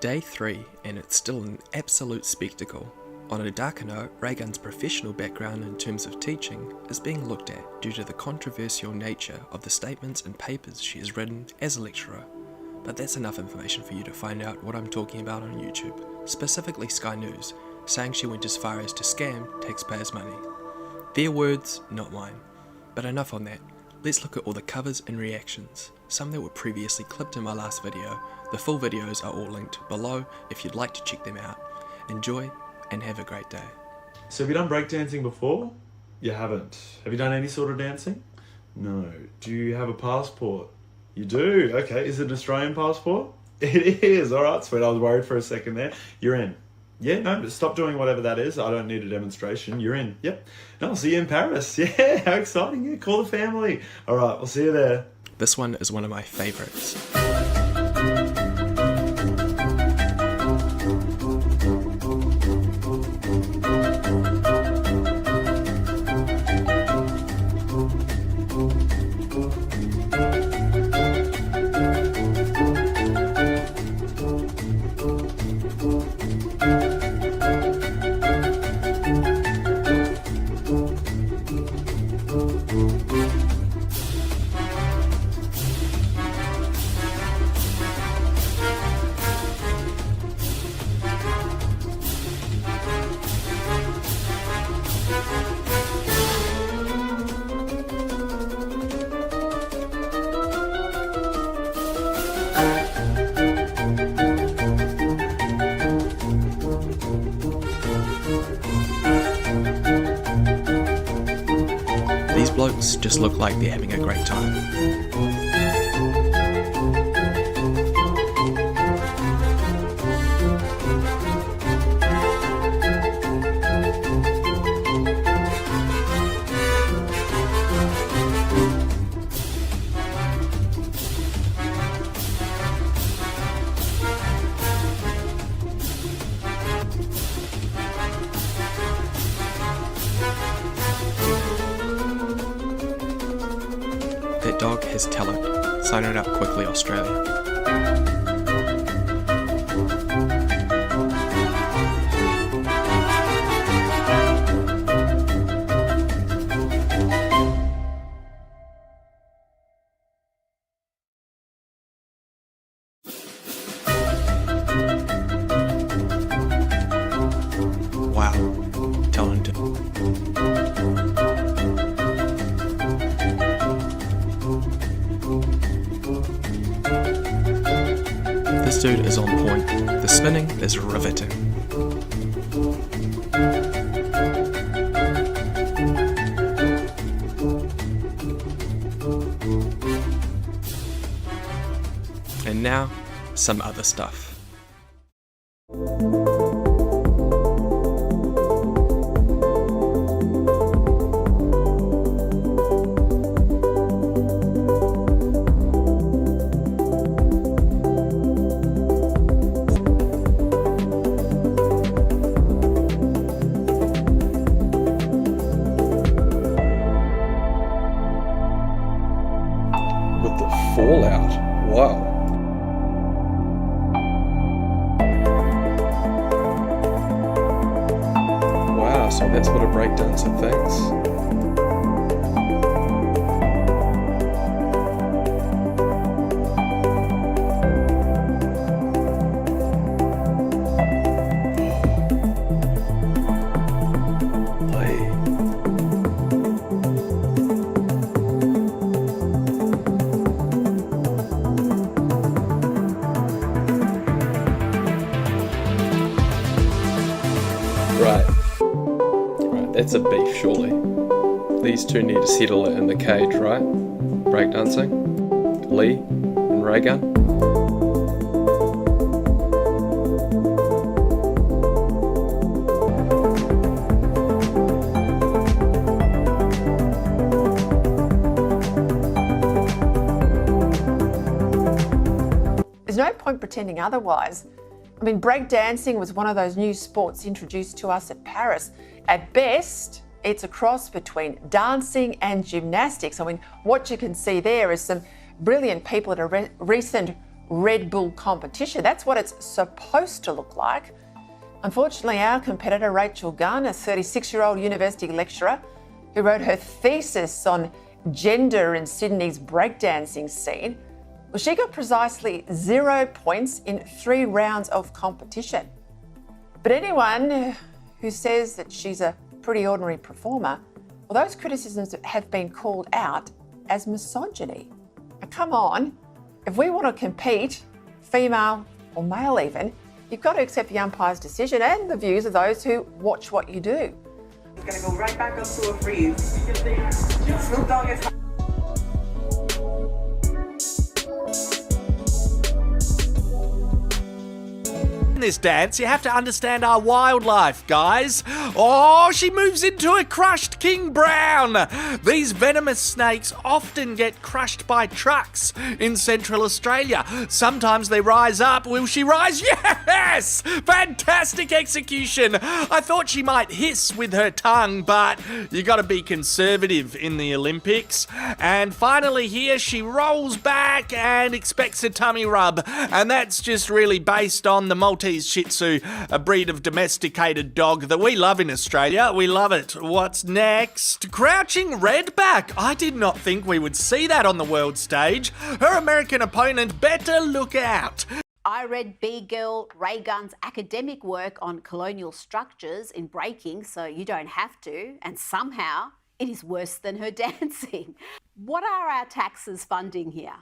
Day 3, and it's still an absolute spectacle. On a darker note, Raygun's professional background in terms of teaching is being looked at due to the controversial nature of the statements and papers she has written as a lecturer. But that's enough information for you to find out what I'm talking about on YouTube, specifically Sky News, saying she went as far as to scam taxpayers' money. Their words, not mine. But enough on that, let's look at all the covers and reactions, some that were previously clipped in my last video. The full videos are all linked below if you'd like to check them out. Enjoy and have a great day. So have you done breakdancing before? You haven't. Have you done any sort of dancing? No. Do you have a passport? You do? Okay. Is it an Australian passport? It is. All right, sweet. I was worried for a second there. You're in. Yeah, no, but stop doing whatever that is. I don't need a demonstration. You're in. Yep. No, I'll see you in Paris. Yeah, how exciting. Yeah, call the family. All right, we'll see you there. This one is one of my favourites. These blokes just look like they're having a great time. That dog has talent. Sign it up quickly, Australia. Wow, talented. This dude is on point. The spinning is riveting. And now, some other stuff. With the fallout, wow. Wow, so that's what a breakdancer thinks. Right, that's a beef surely. These two need to settle it in the cage, right? Breakdancing, Lee and Raygun. There's no point pretending otherwise. I mean, breakdancing was one of those new sports introduced to us at Paris. At best, it's a cross between dancing and gymnastics. I mean, what you can see there is some brilliant people at a recent Red Bull competition. That's what it's supposed to look like. Unfortunately, our competitor, Rachel Gunn, a 36-year-old university lecturer who wrote her thesis on gender in Sydney's breakdancing scene, well, she got precisely 0 points in 3 rounds of competition. But anyone who says that she's a pretty ordinary performer, well, those criticisms have been called out as misogyny. Now, come on, if we want to compete, female or male even, you've got to accept the umpire's decision and the views of those who watch what you do. It's going to go right back up to a freeze. Snoop Dogg is... In this dance, you have to understand our wildlife, guys. Oh, she moves into a crushed king brown. These venomous snakes often get crushed by trucks in Central Australia. Sometimes they rise up. Will she rise? Yes! Fantastic execution. I thought she might hiss with her tongue, but you got to be conservative in the Olympics. And finally here, she rolls back and expects a tummy rub. And that's just really based on the Maltese Shih Tzu, a breed of domesticated dog that we love in Australia. We love it. What's next? Crouching redback. I did not think we would see that on the world stage. Her American opponent better look out. I read B-Girl Raygun's academic work on colonial structures in breaking, so you don't have to, and somehow it is worse than her dancing. What are our taxes funding here?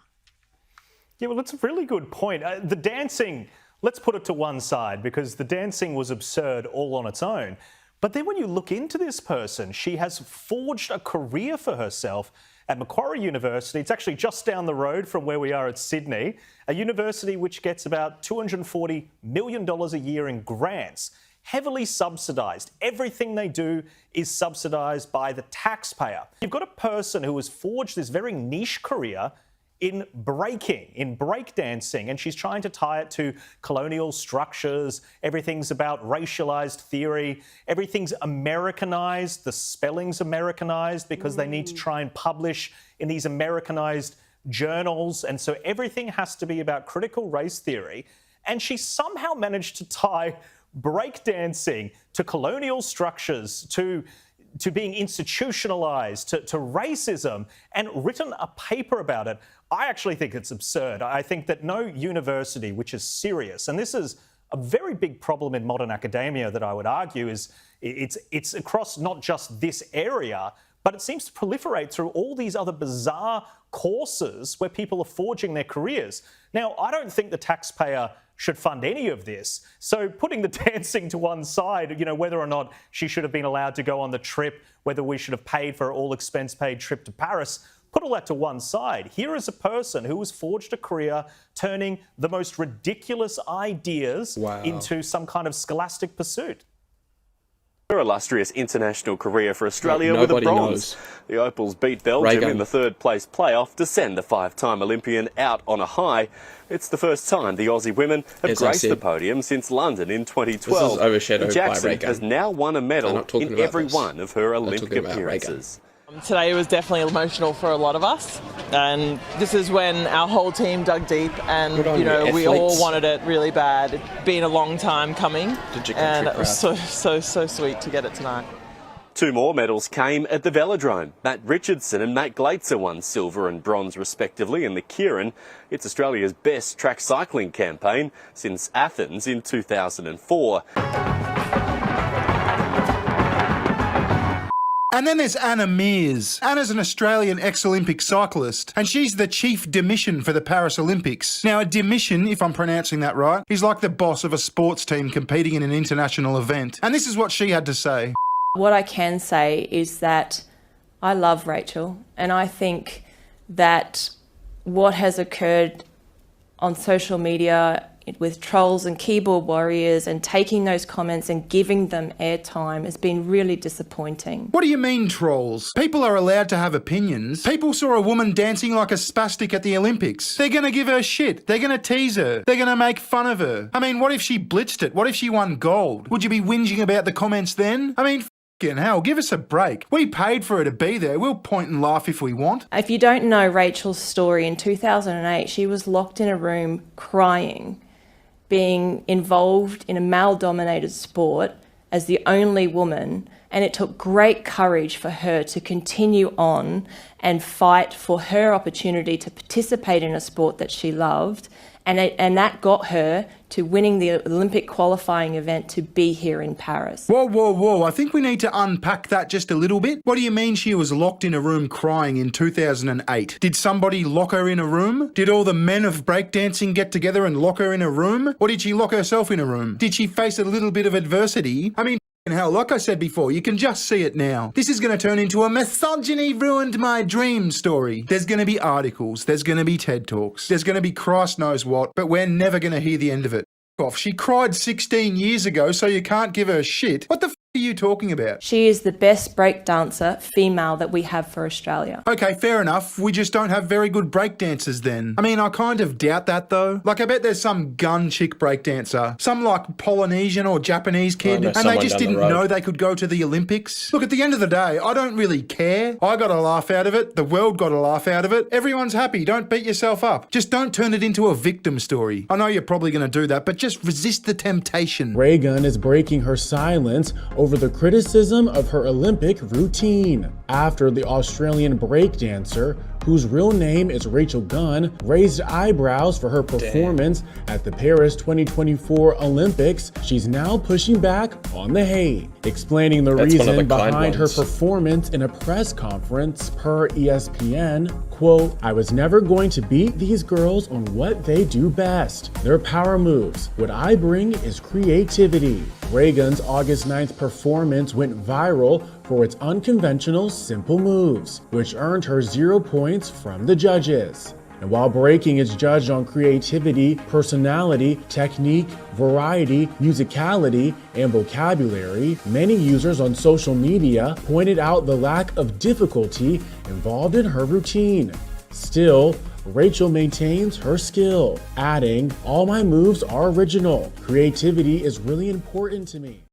Yeah, well, it's a really good point. The dancing, let's put it to one side, because the dancing was absurd all on its own. But then when you look into this person, she has forged a career for herself at Macquarie University. It's actually just down the road from where we are at Sydney, a university which gets about $240 million a year in grants, heavily subsidised. Everything they do is subsidised by the taxpayer. You've got a person who has forged this very niche career in breaking, in breakdancing, and she's trying to tie it to colonial structures. Everything's about racialized theory. Everything's Americanized. The spelling's Americanized because they need to try and publish in these Americanized journals. And so everything has to be about critical race theory. And she somehow managed to tie breakdancing to colonial structures, to being institutionalized, to racism, and written a paper about it. I actually think it's absurd. I think that no university which is serious, and this is a very big problem in modern academia that I would argue is it's across not just this area, but it seems to proliferate through all these other bizarre courses where people are forging their careers. Now, I don't think the taxpayer should fund any of this. So putting the dancing to one side, you know, whether or not she should have been allowed to go on the trip, whether we should have paid for an all-expense-paid trip to Paris, put all that to one side. Here is a person who has forged a career turning the most ridiculous ideas into some kind of scholastic pursuit. Her illustrious international career for Australia with a bronze. The Opals beat Belgium in the third-place playoff to send the 5-time Olympian out on a high. It's the first time the Aussie women have graced the podium since London in 2012. This is overshadowed Jackson by Raygun. has now won a medal in every one of her Olympic appearances. Today was definitely emotional for a lot of us, and this is when our whole team dug deep, and you know, we all wanted it really bad. It's been a long time coming, and it was so sweet to get it tonight. 2 more medals came at the Velodrome. Matt Richardson and Matt Glaitzer won silver and bronze respectively in the Kieran. It's Australia's best track cycling campaign since Athens in 2004. And then there's Anna Mears. Anna's an Australian ex-Olympic cyclist, and she's the chief demission for the Paris Olympics. Now, a demission, if I'm pronouncing that right, is like the boss of a sports team competing in an international event. And this is what she had to say. What I can say is that I love Rachel, and I think that what has occurred on social media with trolls and keyboard warriors and taking those comments and giving them airtime has been really disappointing. What do you mean, trolls? People are allowed to have opinions. People saw a woman dancing like a spastic at the Olympics. They're going to give her shit. They're going to tease her. They're going to make fun of her. I mean, what if she blitzed it? What if she won gold? Would you be whinging about the comments then? I mean, Fucking hell, give us a break. We paid for her to be there. We'll point and laugh if we want. If you don't know Rachel's story, in 2008, she was locked in a room crying, being involved in a male-dominated sport as the only woman, and it took great courage for her to continue on and fight for her opportunity to participate in a sport that she loved, and that got her to winning the Olympic qualifying event to be here in Paris. Whoa, whoa, whoa. I think we need to unpack that just a little bit. What do you mean she was locked in a room crying in 2008? Did somebody lock her in a room? Did all the men of breakdancing get together and lock her in a room? Or did she lock herself in a room? Did she face a little bit of adversity? I mean, hell, like I said before, you can just see it now. This is going to turn into a misogyny ruined my dream story. There's going to be articles, there's going to be TED Talks, there's going to be Christ knows what, but we're never going to hear the end of it. Off. She cried 16 years ago, so you can't give her shit. What the f*** are you talking about? She is the best breakdancer female that we have for Australia. Okay, fair enough. We just don't have very good breakdancers then. I mean, I kind of doubt that though. Like, I bet there's some gun chick breakdancer, some like Polynesian or Japanese kid, and they just didn't know they could go to the Olympics. Look, at the end of the day, I don't really care. I got a laugh out of it. The world got a laugh out of it. Everyone's happy. Don't beat yourself up. Just don't turn it into a victim story. I know you're probably going to do that, but just resist the temptation. Raygun is breaking her silence over the criticism of her Olympic routine after the Australian breakdancer, whose real name is Rachel Gunn, raised eyebrows for her performance at the Paris 2024 Olympics. She's now pushing back on the hate, explaining the reason behind her performance in a press conference per ESPN. Quote, "I was never going to beat these girls on what they do best, their power moves. What I bring is creativity." Raygun's August 9th performance went viral for its unconventional, simple moves, which earned her 0 points from the judges. And while breaking is judged on creativity, personality, technique, variety, musicality, and vocabulary, many users on social media pointed out the lack of difficulty involved in her routine. Still, Rachel maintains her skill, adding, "All my moves are original. Creativity is really important to me."